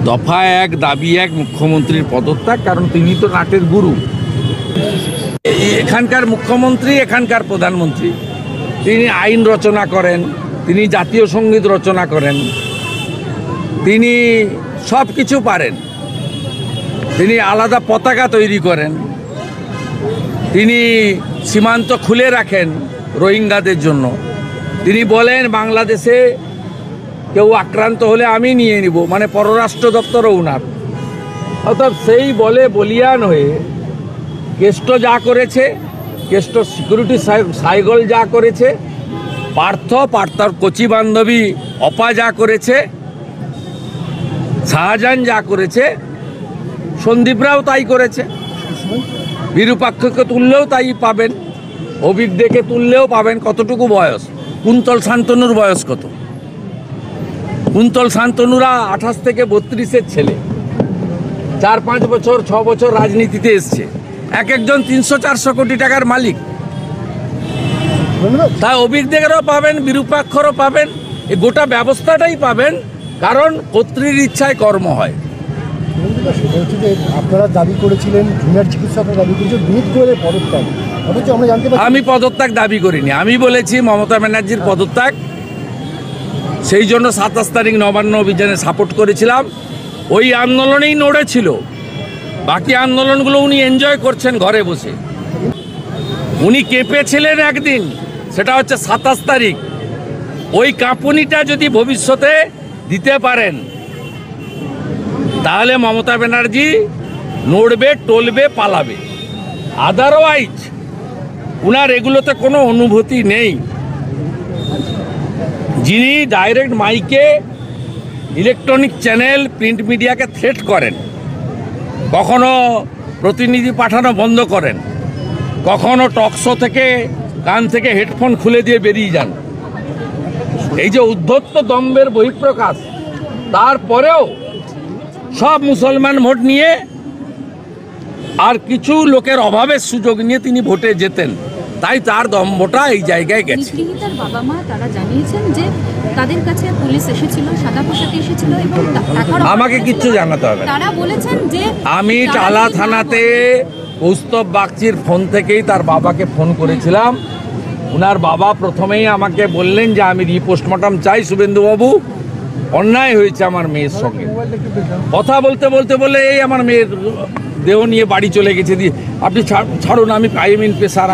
দফা এক দাবি এক মুখ্যমন্ত্রীর পদত্যাগ, কারণ তিনি তো নাটের গুরু। এখানকার মুখ্যমন্ত্রী, এখানকার প্রধানমন্ত্রী, তিনি আইন রচনা করেন, তিনি জাতীয় সঙ্গীত রচনা করেন, তিনি সব কিছু পারেন, তিনি আলাদা পতাকা তৈরি করেন, তিনি সীমান্ত খুলে রাখেন রোহিঙ্গাদের জন্য, তিনি বলেন বাংলাদেশে কেউ আক্রান্ত হলে আমি নিয়ে নিব, মানে পররাষ্ট্র দপ্তরও উনার। অর্থাৎ সেই বলে বলিয়ান হয়ে কেষ্ট যা করেছে, কেষ্ট সিকিউরিটি সাইগল যা করেছে, পার্থর কচি বান্ধবী অপা যা করেছে, শাহজাহান যা করেছে, সন্দীপরাও তাই করেছে। বিরূপাক্ষকে তুললেও তাই পাবেন, অভিজ্ঞকে তুললেও পাবেন। কতটুকু বয়স? কুন্তল শান্তনুর বয়স কত? কুন্তল শান্তনুরা 28 থেকে 32-এর ছেলে, 4-5 বছর 6 বছর রাজনীতিতে এসছে, এক একজন 300-400 কোটি টাকার মালিক। তাই অভিজ্ঞদেরও পাবেন, বিরূপাক্ষরও পাবেন, এই গোটা ব্যবস্থাটাই পাবেন, কারণ কর্তৃর ইচ্ছায় কর্ম হয়। আপনারা দাবি করেছিলেন, জুনিয়র চিকিৎসকরা দাবি করেছেন বিনীত গোয়েলের পদত্যাগ, অথচ আমরা জানতে পারি আমি পদত্যাগ দাবি করিনি। আমি বলেছি মমতা ব্যানার্জির পদত্যাগ, সেই জন্য 27 তারিখ নবান্ন অভিযানে সাপোর্ট করেছিলাম। ওই আন্দোলনেই নড়েছিল, বাকি আন্দোলনগুলো উনি এনজয় করছেন ঘরে বসে। উনি কেঁপেছিলেন একদিন, সেটা হচ্ছে 27 তারিখ। ওই কাঁপুনিটা যদি ভবিষ্যতে দিতে পারেন, তাহলে মমতা ব্যানার্জি নড়বে, টলবে, পালাবে। আদারওয়াইজ উনার এগুলোতে কোনো অনুভূতি নেই। যিনি ডাইরেক্ট মাইকে, ইলেকট্রনিক চ্যানেল, প্রিন্ট মিডিয়াকে থ্রেট করেন, কখনো প্রতিনিধি পাঠানো বন্ধ করেন, কখনো টকশো থেকে কান থেকে হেডফোন খুলে দিয়ে বেরিয়ে যান, এই যে উদ্ধত্ত দম্ভের বহিঃপ্রকাশ, তারপরেও সব মুসলমান ভোট নিয়ে আর কিছু লোকের অভাবের সুযোগ নিয়ে তিনি ভোটে যেতেন, তাই তার দম্ভটা এই জায়গায় গেছে। নিগৃহীতার বাবা মা তারা জানিয়েছেন যে তাদের কাছে পুলিশ এসেছিল, সাদা পোশাকে এসেছিল এবং আমাকে কিচ্ছু জানাতে হবে। তারা বলেছেন যে আমি টালা থানাতে কৌস্তব বাগচির ফোন থেকেই তার বাবাকে ফোন করেছিলাম। উনার বাবা প্রথমেই আমাকে বললেন যে আমি রিপোস্টমর্টম চাই শুভেন্দুবাবু, অন্যায় হয়েছে আমার মেয়ের সঙ্গে। কথা বলতে বলতে বলে এই আমার মেয়ের দেহ নিয়ে বাড়ি চলে গেছে। দিয়ে আপনি ছাড়ুন, আমি আইমিন পেশার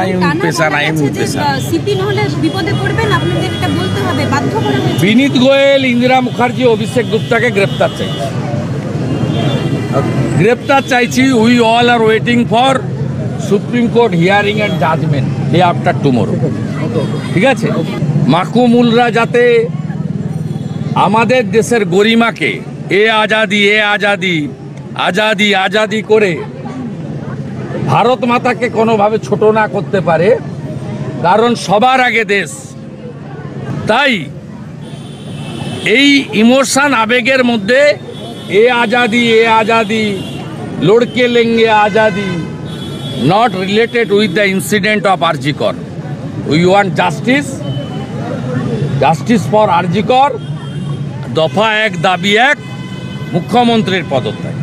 সিপি নহলে বিপদে পড়বেন, আপনাদের এটা বলতে হবে, বাধ্য করা হয়েছে। বিনীত গোয়েল, ইন্দিরা মুখার্জি, অভিষেক গুপ্তাকে গ্রেপ্তার চাইছি, গ্রেপ্তার চাইছি। We all are waiting for Supreme Court hearing and judgment day after tomorrow. ঠিক আছে? মাকুমুলরা যাতে আমাদের দেশের গরিমাকে এ আজাদি, এ আজাদি, আজাদি, আজাদি করে ভারত মাতাকে কোনোভাবে ছোট না করতে পারে, কারণ সবার আগে দেশ। তাই এই ইমোশন, আবেগের মধ্যে এ আজাদি, এ Azadi, লড়কে লেঙ্গে Azadi, not related with the incident of RG Kar. We want justice, justice for RG Kar. দফা এক দাবি এক, মুখ্যমন্ত্রীর পদত্যাগ।